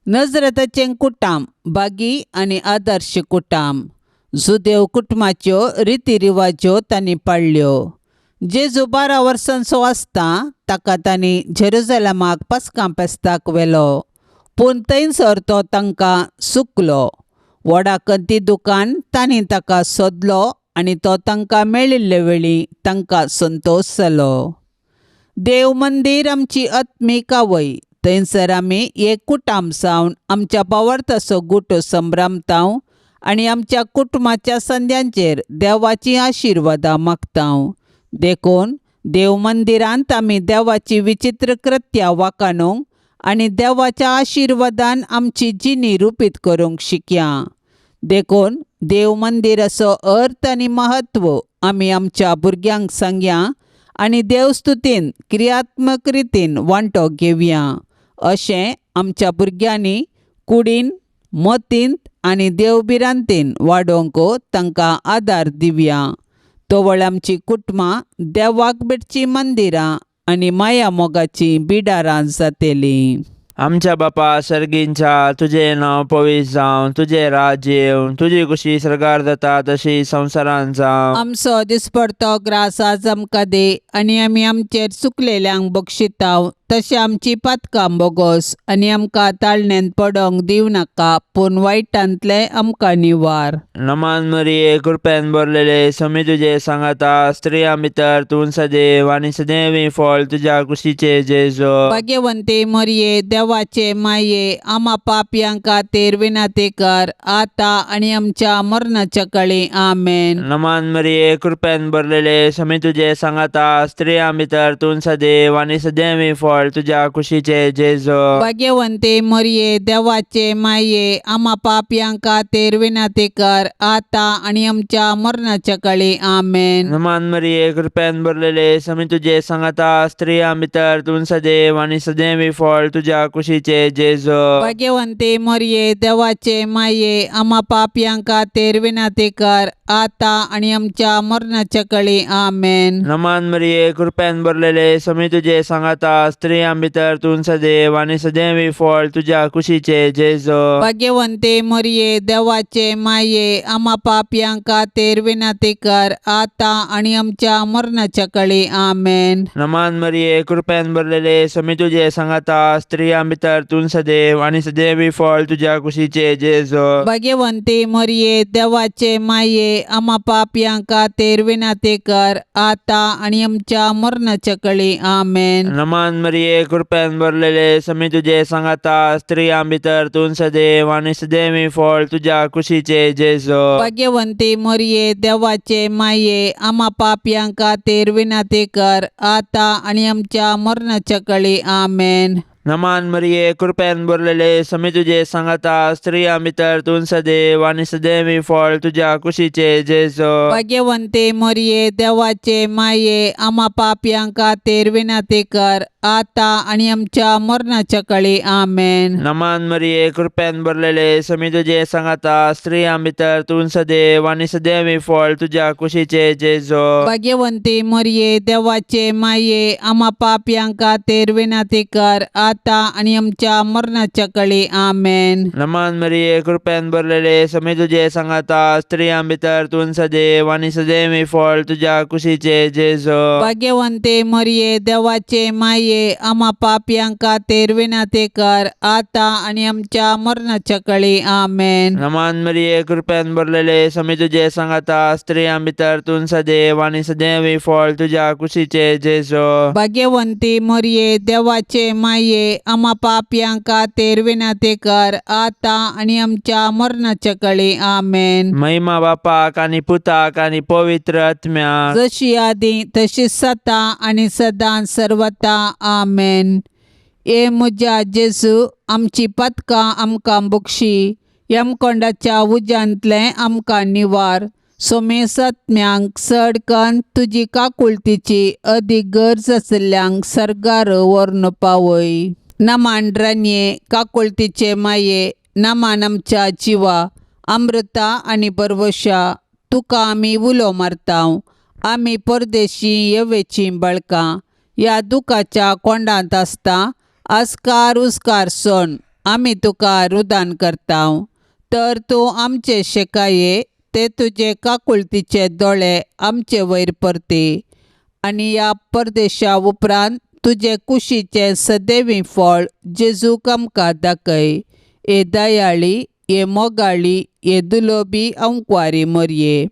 नजरेताचें कुटाम बागी आनी आदर्श कुटाम. जुदेव कुटुंबाच्यो रिती रिवाज्यो तांणी पाळल्यो. जेजू 12 वर्सांचो आसता ताका तांणी जेरुसलेमाक पास्कां फेस्ताक व्हेलो, पूण थंयसर तो तांकां चुकलो. व्हडा कंती दुकान तांणी ताका सोदलो आनी तो तांकां मेळिल्ले वेळी तांकां संतोश जालो. देव मंदीर आमची आत्मीक आवय. थंयसर आमी एक कुटाम जावन आमच्या भावार्थाचो गुटो संभ्रमतांव आनी आमच्या कुटुंबाच्या संद्यांचेर देवाची आशिर्वादां मागतांव. देखून देव मंदिरांत आमी देवाची विचित्र कृत्यां वाखाणूंक आनी देवाच्या आशिर्वादान आमची जिणी रुपीत करूंक शिकया. देखून देव मंदिराचो अर्थ आनी महत्व आमी आमच्या भुरग्यांक सांगया आनी देवस्तुतीन क्रियात्मक रितीन वांटो घेवया. अशें आमच्या भुरग्यांनी कुडीन, मतींत आनी देवबिरांतीन वाडोवंक तांकां आदार दिवया. तोवळ आमची कुटुंबां देवाक भेटची मंदिरां आनी माया मोगाची बिडारां जातेलीं. आमच्या बापा सर्गींच्या, तुझें नांव पवित्र जावं, तुजें राज्य येवं, तुजी कुशी स्वर्गार जाता तशी संवसारांत जावं. आमचो दिसपडतो ग्रास आज आमकां दे आनी आमी आमचेर चुकलेल्यांक बक्षितांव, तशें आमची पातकां बोगोस आनी आमकां ताळण्यांत पडोंक दिव नाका, पूण वायटांतले आमकां निवार. नमान मरिये, कृपेन भरलेले, समी तुजे सांगाता, स्त्रियां भितर तूं सदैव आनी सदैवी फळ तुज्या कुशीचे जेजो. भाग्यवंते मरिये, देवाचे माये, आम्हा पापयांक खातीर विनाती कर, आतां आनी आमच्या मरणाच्या काळी. आमेन. नमान मरिये, कृपेन भरलेले, समी तुजे सांगाता, स्त्रियां भितर तूं सदैव आनी सदैवी फळ तुज्या कुशीचे जेजो. भाग्यवंते मरिये, देवाचे माये, आम्हा पापयांक खातीर विनाती कर, आतां आनी आमच्या मरणाच्या काळी. आमेन. नमान मरिये, कृपेन भरलेले, समी तुजे सांगाता, स्त्रियां भितर तूं सदैव आनी सदैवी फळ तुज्या कुशीचे जेजो. भाग्यवंते मरिये, देवाचे माये, आम्हा पापयांक खातीर विनाती कर, आतां आनी आमच्या मरणाच्या काळी. आमेन. नमान मरिये, कृपेन भरलेले, समी तुजे सांगाता, स्त्रियां भितर तूं सदैव आनी सदैवी फळ तुज्या कुशीचे जेजो. भाग्यवंते मरिये, देवाचे माये, आम्हा पापयांक खातीर विनाती कर, आतां आनी आमच्या मरणाच्या काळी. आमेन. नमान मरिये, कृपेन भरलेले, समी तुजे सांगाता, स्त्रियां भितर तूं सदैव आनी सदैवी फळ तुज्या कुशीचे जेजो. भाग्यवंते मरिये, देवाचे माये, आम्हा पापयांक खातीर विनाती कर, आतां आनी आमच्या मरणाच्या काळी. आमेन. नमान मरिये, कृपेन भरलेले, समी तुजे सांगाता, स्त्रियां भितर तूं सदैव आनी सदैवी फळ तुज्या कुशीचे जेजो. भाग्यवंते मरिये, देवाचे माये, आम्हा पापयांक खातीर विनाती कर, आतां आनी आमच्या मरणाच्या काळी. आमेन. नमान मरिये, कृपेन भरलेले, समी तुजे सांगाता, स्त्रियां भितर तूं सदैव आनी सदैवी फळ तुज्या कुशीचे जेजो. भाग्यवंते मरिये, देवाचे माये, आम्हा पापयांक खातीर विनाती कर, आतां आनी आमच्या मरणाच्या काळी. आमेन. नमान मरिये, कृपेन भरलेले, समी तुजे सांगाता, स्त्रियां भितर तूं सदैव आनी सदैवी फळ तुज्या कुशीचे जेजो. भाग्यवंते मरिये, देवाचे माये, आम्हा पापयांक खातीर विनाती कर, आतां आनी आमच्या मरणाच्या काळी. आमेन. नमान मरिये, कृपेन भरलेले, समी तुजे सांगाता, स्त्रियां भितर तूं सदैव आनी सदैवी फळ तुज्या कुशीचे जेजो. भाग्यवंते मरिये, देवाचे माये, आम्हा पापयांक खातीर विनाती कर, आतां आनी आमच्या मरणाच्या काळी. आमेन. नमान मरिये, कृपेन भरलेले, समी तुजे सांगाता, स्त्रियां भितर तूं सदैव आनी सदैवी फळ तुज्या कुशीचे जेजो. भाग्यवंती मरिये, देवाचे माये, आम्हा पापयांक खातीर विनाती कर, आतां आनी आमच्या मरणाच्या काळी. आमेन. महिमा बापाक आनी पुताक आनी पवित्र आत्म्याक, जशी आदी तशीच सता आनी सदां सर्वता. आमेन. ए म्हज्या जेजू, आमची पातकां आमकां बक्षी, यमकोंडाच्या उज्यांतले आमकां निवार. सोमेस आत्म्यांक सडकन तुजी काकुळतीची अदीक गरज आशिल्ल्यांक सर्गार व्हरून पावय. नमान रान्ये, काकुळतीचे माये, नमान आमच्या जिवा, अमृता आनी परवशा, तुका आमी उलो मारतांव. आमी परदेशी येवेचीं बाळकां ह्या दुखाच्या कोंडांत आसता. आस्कार उस्कार सोन आमी तुका रुदान करतांव. तर तूं आमचे शेकाये, ते तुजे काकुळतीचे दोळे आमचे वयर परते, आनी ह्या परदेशा उपरांत तुजे कुशीचे सदैवी फळ जेजूक आमकां दाखय. ए दयाळी, ए मोगाळी, ए दुलोबी अंकवारी मरये,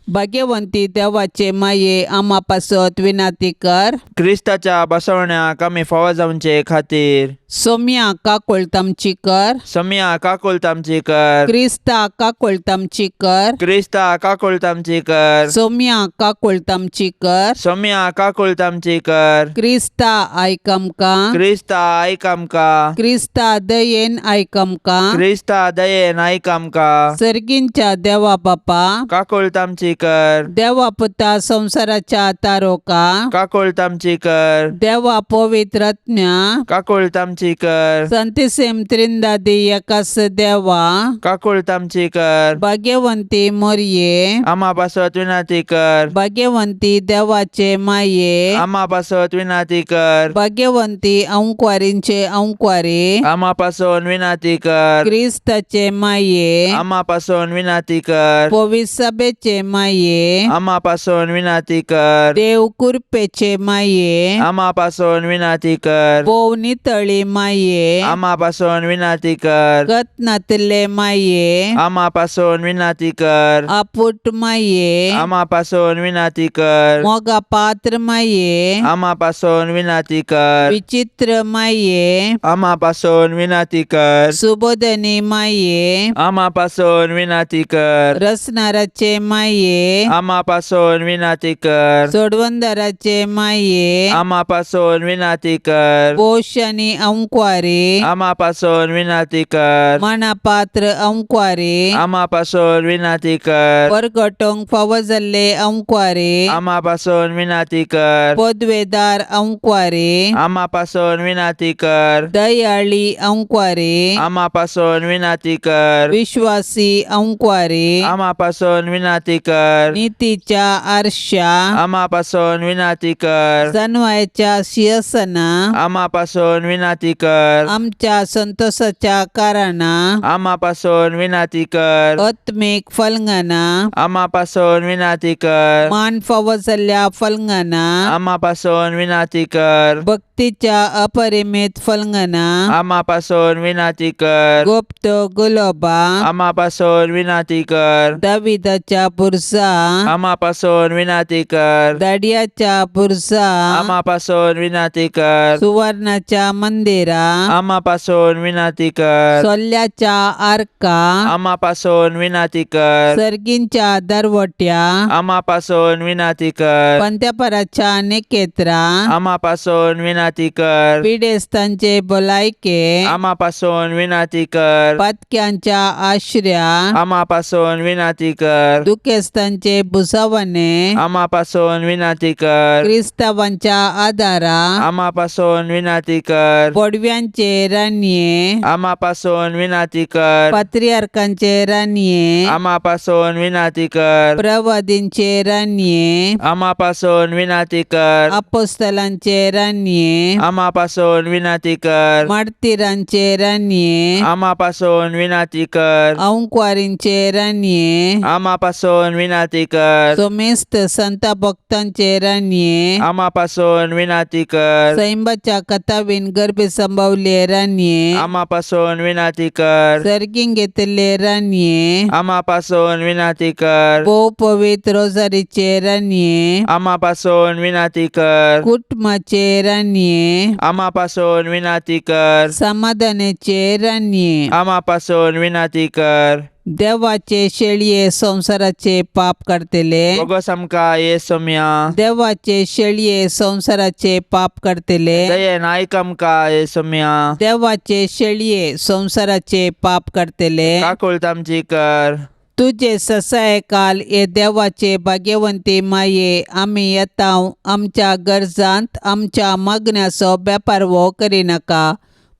भाग्यवंती देवाचे माये आम्हा पासत विनंती कर. क्रिस्ताच्या बसवण्या कमी फावो जावचे खातीर सोम्या काकोळ तामची कर. सोम्या काकोल तामची कर. क्रिस्ता काकोळ तामची कर. क्रिस्ता काकोल तामची कर. सोम्या काकोळ तामची कर. सोम्या काकोल तामची कर. क्रिस्ता आयक आमकां. क्रिस्ता आयक आमकां. क्रिस्ता दयेन आयक आमकां. क्रिस्ता दयेन आयक आमकां. सर्गींच्या देवा बापा, काकोल तामची कर. देवा पुता संसाराच्या तारोका, काकोल तामची कर. देवा पवित्रज्ञा, काकोल तामची कर. संतिसेम त्रिंदादी एकास देवा, काकोल तामची कर. भाग्यवंती मोरये, आम्हा पासत विनंती कर. भाग्यवंती देवाचे माये, आम्हा पासत विनंती कर. भाग्यवंती अंकुवारींचे अंकुवारी, आम्हा पासून विनंती कर. क्रिस्ताचे माये, आम्हा पासून विनंती कर. पवित्र सभेचे माये, आम्हा पासून विनंती कर. देव कृपेचे माये, आम्हा पासून विनंती कर. बोव नितळी माये, आम्हा पासून विनंती कर. गतनातले माये, आम्हा पासून विनंती कर. आपुट माये, आम्हा पासून विनंती कर. मोगा पात्र माये, आम्हा पासून विनंती कर. विचित्र माये, आम्हा पासून विनंती कर. सुबोधनी माये, आम्हा पासून विनंती कर. रसनाराचे माये, आम्हा पासून विनंती कर. सोडवंदराचे माये, आम्हा पासून विनंती कर. पोषणी अंकुवारी, आम्हा पासून विनंती कर. मनापात्र अंकुवारी, आम्हा पासून विनंती कर. परगटोंक फावो जाल्ले अंकुवारी, आम्हा पासून विनंती कर. पदवेदार अंकुवारी, आम्हा पासून विनंती कर. दयाळी अंकुवारी, आम्हा पासून विनंती कर. विश्वासी अंकुवारी, आम्हा पासून विनंती कर. नीतीच्या आरशा, आम्हा पासून विनंती कर. सन्मायाच्या सिंहासना, आम्हा पासून विनंती कर. आमच्या संतोषाच्या कारणा, आम्हा पासून विनंती कर. आत्मिक फलंगना, आम्हा पासून विनंती कर. मान फावो जाल्ल्या फलंगना, आम्हा पासून विनंती कर. भक्तीच्या अपरिमित फलंगना, आम्हा पासून विनंती कर. गुप्त गुलोबा, आम्हा पासून विनंती कर. दाविदाच्या बुरजा, आम्हा पासून विनंती कर. दाडियाच्या बुरजा, आम्हा पासून विनंती कर. सुवर्णाच्या मंदिरा, आम्हा पासून विनंती कर. सोल्ल्याच्या आर्का, आम्हा पासून विनंती कर. सर्गींच्या दरवट्या, आम्हा पासून विनंती कर. पंत्यापराच्या निकेत्रा, आम्हा पासून विनंती कर. पिडेस्तांचे भलायके, आम्हा पासून विनंती कर. पातक्यांच्या आश्र्या, आम्हा पासून विनंती कर. दुखेस्तांचे बुसावणे, आम्हा पासून विनंती कर. क्रिस्तावांच्या आदारा, आम्हा पासून विनंती कर. पडव्यांचे रान्ये, आम्हा पासून विनंती कर. पात्रियार्कांचे रान्ये, आम्हा पासून विनंती कर. प्रवादींचे रान्ये, आम्हा पासून विनंती कर. अपोस्तलांचे रान्ये, आम्हा पासून विनंती कर. मार्तिरांचे रान्ये, आम्हा पासून विनंती कर. अंकुवारींचे रान्ये, आम्हा पासून विनंती कर. सोमेस्त संत भक्तांचे रान्ये, आम्हा पासून विनंती कर. सैंबाच्या कथावीन गर्भे संभवले रान्ये, आम्हा पासून विनंती कर. सर्गीन घेतले रान्ये, आम्हा पासून विनंती कर. भोव पवित्र रोजारीचे रान्ये, आम्हा पासून विनंती कर. कुटुंबाचे रान्ये, आम्हा पासून विनंती कर. समाधानाचे रान्ये, आम्हा पासून विनंती कर. देवाचे शेळये संसाराचे पाप करतले, बगोस आमकां येसुम्या. देवाचे शेळये संसाराचे पाप करतले, दयेन आयक आमकां येसुम्या. देवाचे शेळये संसाराचे पाप करतले. काकूळ तामची कर. तुझे ससाय काल ये देवाचे भाग्यवंती माये, आम्ही येताव आमच्या गरजांत आमच्या मागण्याचो बेपार वो करिनाका,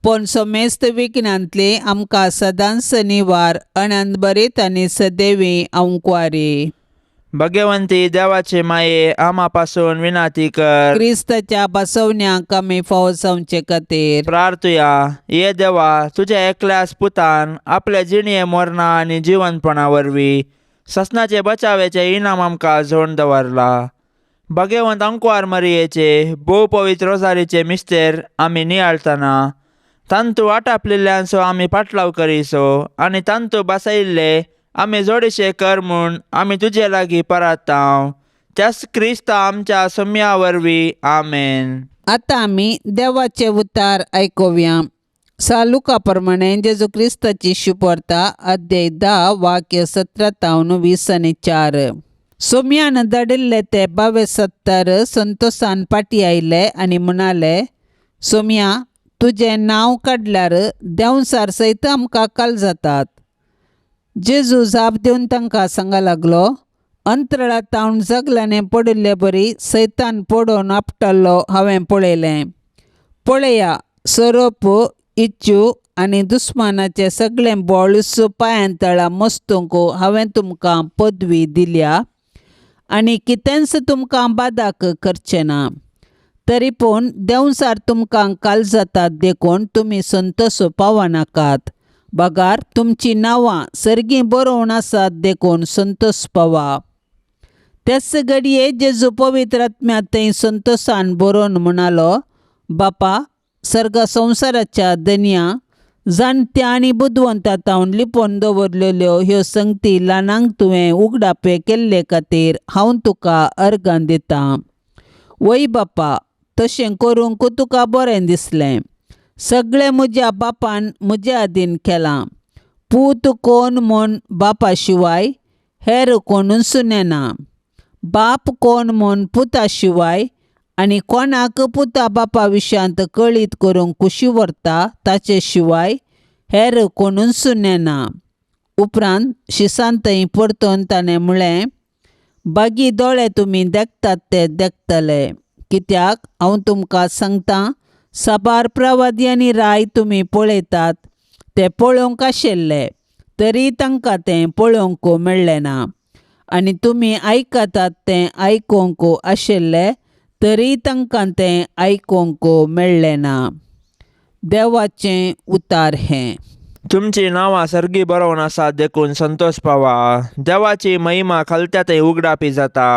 पण सोमेस्त विघ्नांतली आमकां सदांच निवार, अनंत बरीत आनी सदैवी अंकुवारी. भाग्यवंती देवाचे माये, आम्हा पासून विनंती कर. क्रिस्ताच्या बसवण्यांक आमी फावो जावचे खातीर प्रार्थुया. ये देवा, तुझ्या एकल्याच पुतान आपल्या जिणये मरणा आनी जिवंतपणा वरवीं ससनाचे बचावेचे इनाम आमकां जोडून दवरला. भाग्यवंत अंकुवार मरियेचे भोव पवित्र रोजारीचे मिस्तेर आमी नियाळतना तांतू आटापलेल्यांचो आमी पाटलाव करिसो आनी तांतू बसयिल्ले आमी जोडीशे कर म्हूण आमी तुजे लागीं परतांव. त्याच क्रिस्त आमच्या सोम्या वरवीं. आमेन. आतां आमी देवाचे उतार आयकुया. सालुका प्रमाणे जेजू क्रिस्ताची शुभवार्ता अध्याय 10 वाक्य 17-20 आनी 4. सोम्यान धाडिल्ले ते 22-70 संतोसान फाटीं आयले आनी म्हणाले, सोम्या, तुजें नांव काडल्यार देंवसार सयत आमकां काल जातात. जेजू जाप दिवन तांकां सांगा लागलो, अंतराळांत हांव जगल्याने पडिल्ले बरी सैतान पडोवन आपटल्लो हांवें पळयलें. पळया, सोरोप, इच्छु आनी दुस्मानाचें सगळें बळूस पांयां तळा मस्तूंक हांवें तुमकां पदवी दिल्या आनी कितेंच तुमकां बादाक करचें ना. तरी पूण देंवसार तुमकां काल जातात देखून तुमी संतोश पावनाकात. बगार, तुमचीं नांवां सर्गी बरोवन आसात देखून संतोश पावा. तेच घडये जेजू पवित्र आत्म्या थंय संतोशान बरोवन म्हणालो, बापा, सर्ग संवसाराच्या धन्या, जाणट्या आनी बुदवंतांत हांव लिपोवन दवरलेल्यो ह्यो संगती ल्हानांक तुवें उगडापे केल्ले खातीर हांव तुका अर्गां दितां. वय बापा, तशें करूंक तुका बरें दिसलें. सगळें म्हज्या बापान म्हजे आदीन केलां. पूत कोण म्हूण बापा शिवाय हेर कोणूच नेना. बाप कोण म्हूण पुता शिवाय आनी कोणाक पुता बापा विशयांत कळीत करूंक कुशी व्हरता ताचे शिवाय हेर कोणूच नेना. उपरांत शिसांतय परतून ताणें म्हळें, बागी दोळे तुमी देखतात ते देखतले. कित्याक हांव तुमकां सांगतां, साबार प्रवादी आनी राय तुमी पळयतात ते पळोवंक आशिल्ले, तरी तांकां तें पळोवंक मेळ्ळें ना. आनी तुमी आयकतात तें आयकूंक आशिल्ले, तरी तांकां तें आयकूंक मेळ्ळें ना. देवाचें उतार हें. तुमची नांवां सर्गी बरोवन आसात देखून संतोष पावा. देवाची महिमा खालत्यातय उगडापी जाता.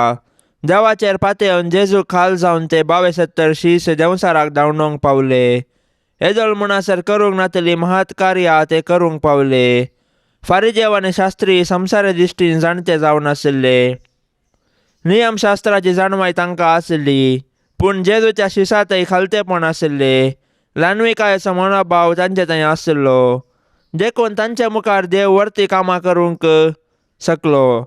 देवाचेर पातयेवन जेजू खाल जावन ते 72 शीस देंवसाराक धांवडोंक पावले. येदोळ म्हणसर करूंक नातली महत् कार्यां ते करूंक पावले. फारिजेव आनी शास्त्री संवसारी दिश्टीन जाणटे जावन आशिल्ले. नियमशास्त्राची जाणवाय तांकां आशिल्ली, पूण जेजूच्या शिसांतय खालतेपण आशिल्ले. ल्हानविकायेचो मनोभाव तांचे थंय आशिल्लो, देखून तांचे मुखार देव वर्ती कामां करूंक शकलो.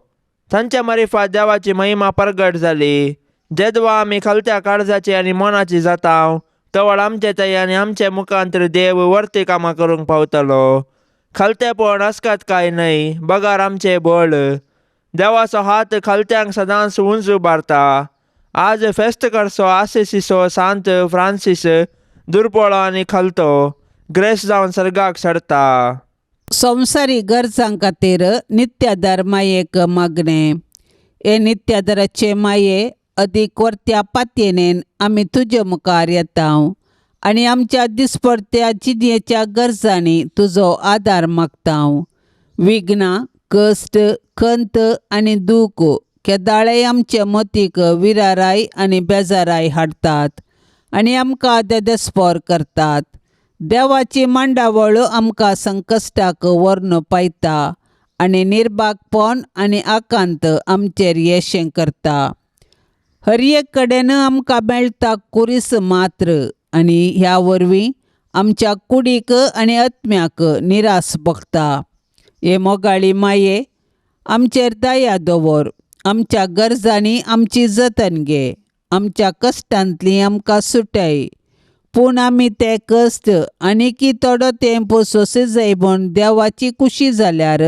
तांच्या मारिफात देवाची महिमा प्रगट जाली. जेदवा आमी खालत्या काळजाची आनी मनाची जाताव, तवळ आमचे थंय आनी आमचे मुखांतर देव वर्ती कामां करूंक पावतलो. खालतेपण आसकात काय न्हय, बगार आमचे बळ. देवाचो हात खालत्यांक सदांच उंच उबारता. आज फेस्त करचो आसिसीचो सांत फ्रांसीस दुर्बळो आनी खालतो ग्रेस जावन सर्गाक सरता. संवसारी गरजां खातीर नित्यादार मायेक मागणें. हे नित्यादाराचे माये अदीक वर्त्या पातयेनेन आमी तुजे मुखार येतांव आनी आमच्या दिसपडत्या जिणेच्या गरजांनी तुजो आदार मागतांव. विघ्नां, कश्ट, खंत आनी दूख केदाळय आमचे मतीक विराराय आनी बेजाराय हाडटात आनी आमकां देदेस्पर करतात. देवाची मांडावळ आमकां संकश्टाक व्हरून पायता आनी निर्भागपण आनी आकांत आमचेर येशें करता. हर एक कडेन आमकां मेळटा कुरीस मात्र आनी ह्या वरवीं आमच्या कुडीक आनी आत्म्याक निरास भोगता. हे मोगाळी माये, आमचेर दया दवर. आमच्या गरजांनी आमची जतन घे. आमच्या कश्टांतली आमकां सुटय. पूण आमी ते कश्ट आनीक थोडो तेंप सोंसे जाय म्हूण देवाची कुशी जाल्यार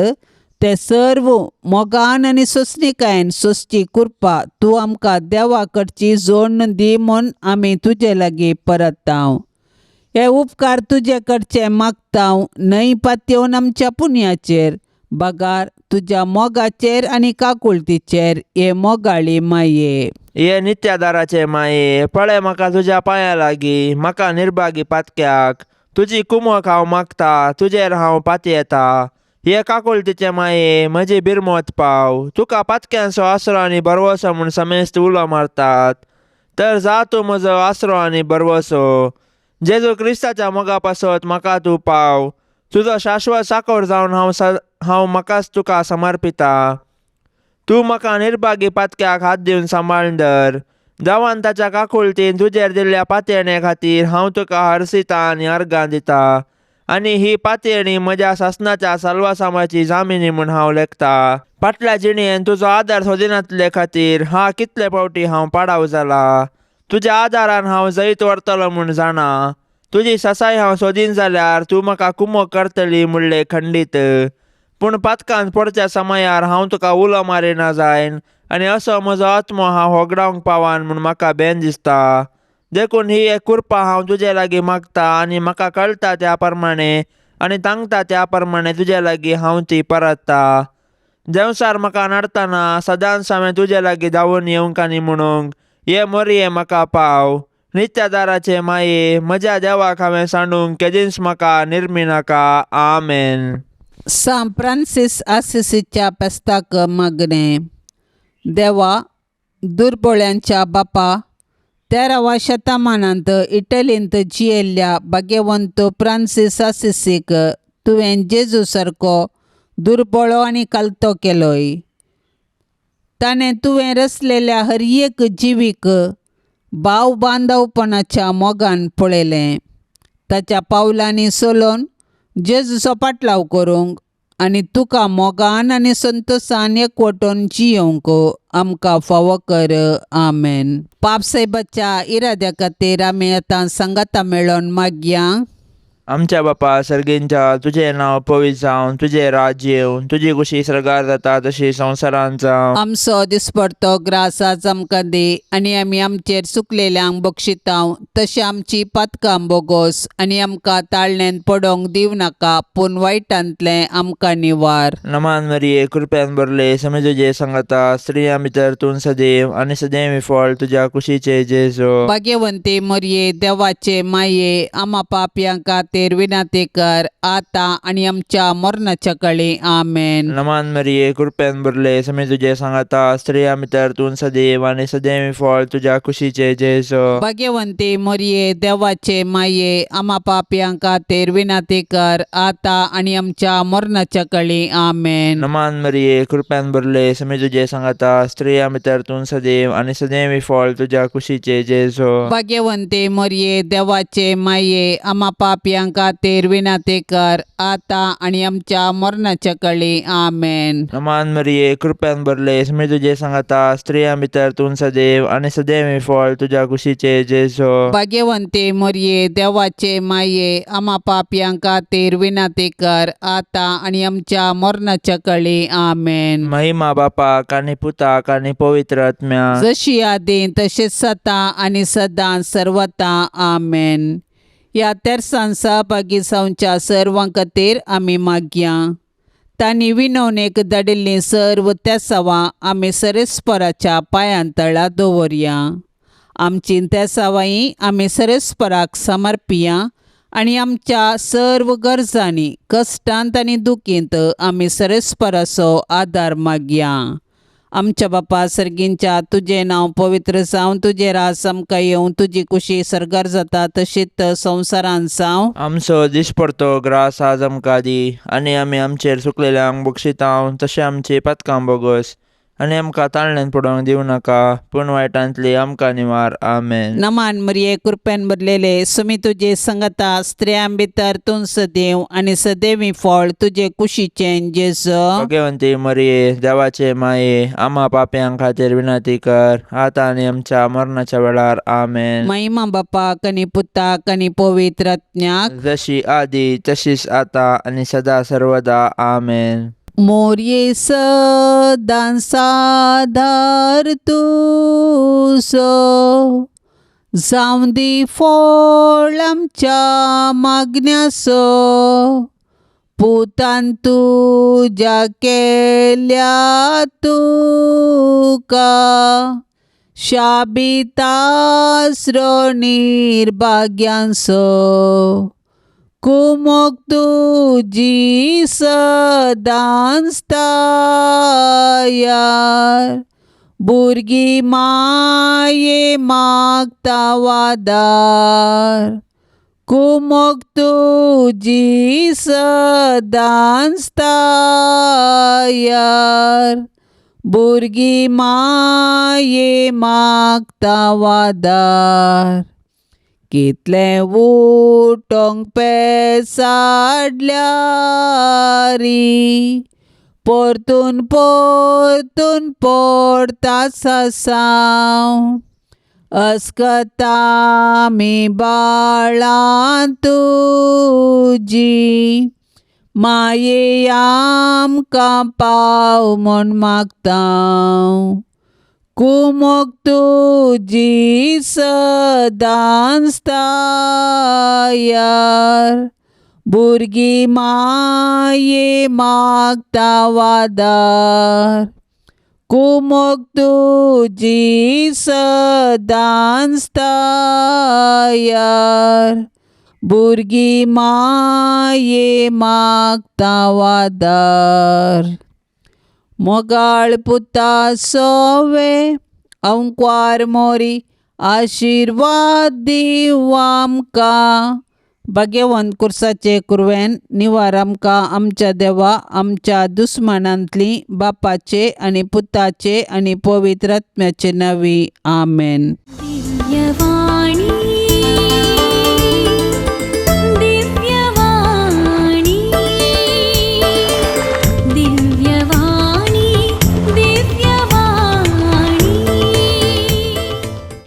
ते सर्व मोगान आनी सोंसणीकायेन सोंसची कृपा तूं आमकां देवा कडची जोडून दी म्हूण आमी तुजे लागीं परतांव. हे उपकार तुजे कडचे मागतांव, न्हय पातयेवन आमच्या पुण्याचेर, बगार तुज्या मोगाचेर आनी काकुळतीचेर. हे मोगाळी माये. ये नित्यादाराचे माये, पळय म्हाका तुज्या पांया लागीं, म्हाका निर्भागी पातक्याक. तुजी कुमक हांव मागता, तुजेर हांव पातयेता. हे काकुळतीचे माये, म्हजी बिरमोत पाव. तुका पातक्यांचो आसरो आनी बरवसो म्हूण समेस्त उलो मारतात, तर जा तूं म्हजो आसरो आनी बरवसो. जेजू क्रिस्ताच्या मोगा पासत म्हाका तूं पाव. तुजो शाश्वत साकोर जावन हांव म्हाकाच तुका समर्पिता. तूं म्हाका निर्भागी पातक्याक हात दिवन सांबाळून धर. देवान ताच्या काकुळटीन तुजेर दिल्ल्या पातयणे खातीर हांव तुका हरसिता आनी अर्गां दिता. आनी ही पातयणी म्हज्या सासणाच्या साल्वासामाची जामिनी म्हूण हांव लेखता. फाटल्या जिणेन तुजो आदार सोदिनातले खातीर कितले फावटी हांव पाडाव जाला. तुज्या आदारान हांव जैत व्हरतलो म्हूण जाणा. तुजी ससाय हांव सोदीन जाल्यार तूं म्हाका कुमो करतली म्हणले खंडीत. पूण पातकांत पडच्या समयार हांव तुका उलो मारिना जायन आनी असो म्हजो आत्मो हांव होगडावंक पावान म्हूण म्हाका भेन दिसता. देखून ही एक कृपा हांव तुजे लागीं मागता आनी म्हाका कळटा त्या प्रमाणे आनी तांगता त्या प्रमाणे तुजे लागीं हांव ती परतता. देंवसार म्हाका नडतना सदांच हांवें तुजे लागीं धांवून येवंक आनी म्हणूंक हे मोरये म्हाका पाव. नित्यादाराचे माये म्हज्या देवाक हांवें सांडूंक केदींच म्हाका निर्मी नाका. आमेन. सांत फ्रांसीस आसिसीच्या पेस्ताक मागणें. देवा, दुर्बळ्यांच्या बापा, 13व्या शतमानांत इटलींत जियेल्ल्या भाग्यवंत फ्रांसीस आसिसीक तुवें जेजू सारको दुर्बळो आनी कालतो केलोय. ताणें तुवें रचलेल्या हर एक जिवीक भाव बांदवपणाच्या मोगान पळयलें. ताच्या पावलांनी चलोवन जेजूचो पाटलाव करूंक आनी तुका मोगान आनी संतोशान एकवटून जियोंक आमकां फावो कर. आमेन. पाप साहेबाच्या इराद्या खातीर आमी आतां सांगाता मेळोन मागया. आमच्या बापा सर्गींच्या तुजें नांव पवित्र जावं, तुजें राज्य येवं, तुजी कुशी स्वर्गार जाता तशी संवसारांत जावं. आमचो दिसपडतो ग्रास आज आमकां दे आनी आमी आमचेर चुकलेल्यांक बक्षितांव तशें आमची पातकां बोगोस आनी आमकां ताळणेन पडोवंक दिव नाका पूण वायटांतलें आमकां निवार. नमान मरिये कृपेन भरले समे तुजे सांगता स्त्रियां भितर तूं सदैव आनी सदैव फळ तुज्या कुशीचे जेजू. भाग्यवंते मोरये, देवाचे माये, आमा पापयां खातीर विनाती कर आतां आनी आमच्या मरणाच्या कळे. आमेन. नमान मरिये कृपेन भरले समे तुजे सांगता स्त्रियां भितर तूं सदैव आनी सदैव फळ तुज्या कुशीचे जेजू. भाग्यवंते मोरये, देवाचे माये, आमा पापयां खातीर विनाती कर आतां आनी आमच्या मरणाच्या कळे. आमेन. नमान मरिये कृपेन भरले समे तुजे सांगता स्त्रियां भितर तूं सदैव आनी सदैव फळ तुज्या कुशीचे जेजू. भाग्यवंते मोरये, देवाचे माये, आमा पापयां खातीर विनाती कर आतां आनी आमच्या मरणाच्या कळे. आमेन. नमान मरिये कृपेन भरले समे तुजे सांगता स्त्रियां भितर तूं सदैव आनी सदैव फळ तुज्या कुशीचे जेजू. भाग्यवंते मोरये, देवाचे माये, आमा पापयां खातीर विनाती कर आतां आनी आमच्या मरणाच्या कळे. आमेन. महिमा बापाक आनी पुताक आनी पवित्र आत्म्या जशी आदी तशेंच जाता आनी सदां सर्वता. आमेन. ह्या तेर्सान सहभागी जावच्या सर्वां खातीर आमी मागया. तांणी विनवणेक धाडिल्लीं सर्व तेसावां आमी सरेस्पराच्या पांयां तळा दवरया. आमची तेसावांय आमी सरेस्पराक समर्पिया आनी आमच्या सर्व गरजांनी कश्टांत आनी दुखींत आमी सरेस्पराचो आदार मागया. आमच्या बापा सर्गींच्या तुजें नांव पवित्र जावं, तुजें रास आमकां येवं, तुजी कुशी स्वर्गार जाता तशीच संवसारांत जावं. आमचो दिसपडतो ग्रास आज आमकां दी आनी आमी आमचेर चुकलेल्यांक बक्षितांव तशें आमची पातकां बोगोस आनी आमकां ताळणेन पडोवंक दिवं नाका पूण वायटांतली आमकां निवार. आमेन. नमान मरिये कृपेन भरलेले सुमी तुजे संगता स्त्रियां भितर तूं सदैव आनी सदैवी फळ तुजे कुशीचें जेजू. भाग्यवंती मरिये, देवाचे माये, आमा पापयां खातीर विनाती कर आतां आनी आमच्या मरणाच्या वेळार. आमेन. महिमा बापाक आनी पुताक आनी पवित्र आत्म्याक जशी आदी तशीच आता आनी सदा सर्वदा. आमेन. मोरये सदां सादार तुजो जावं दी फळ आमच्या मागण्याचो पुतान तुज्या केल्या तुका शाबितास्रो निर्भाग्यांचो कुमोक तुजी सदांच तयार भुरगीं माये मागता वादार कुमोग तुजी सदांस्तायार भुरगीं माये मागता वादार कितले उठोंक पेसाडल्यारी परतून पडता सासांव अस्कता मी बाळां तुजी माये आमकां पाव म्हूण मागतां कुमोग तुजी सदांस्तायार भुरगीं माये मागता वादार कुमोग तुजी सदांस्तायार भुरगीं माये मागता वादार मोगाळ पुता सोवे अंकवार मोरी आशिर्वाद दिव आमकां भाग्यवंत कुर्साचे कुरवेन निवार आमकां आमच्या देवा आमच्या दुस्मनांतली बापाचे आनी पुताचे आनी पवित्र आत्म्याचे नवी आमेन. दिव्यवाणी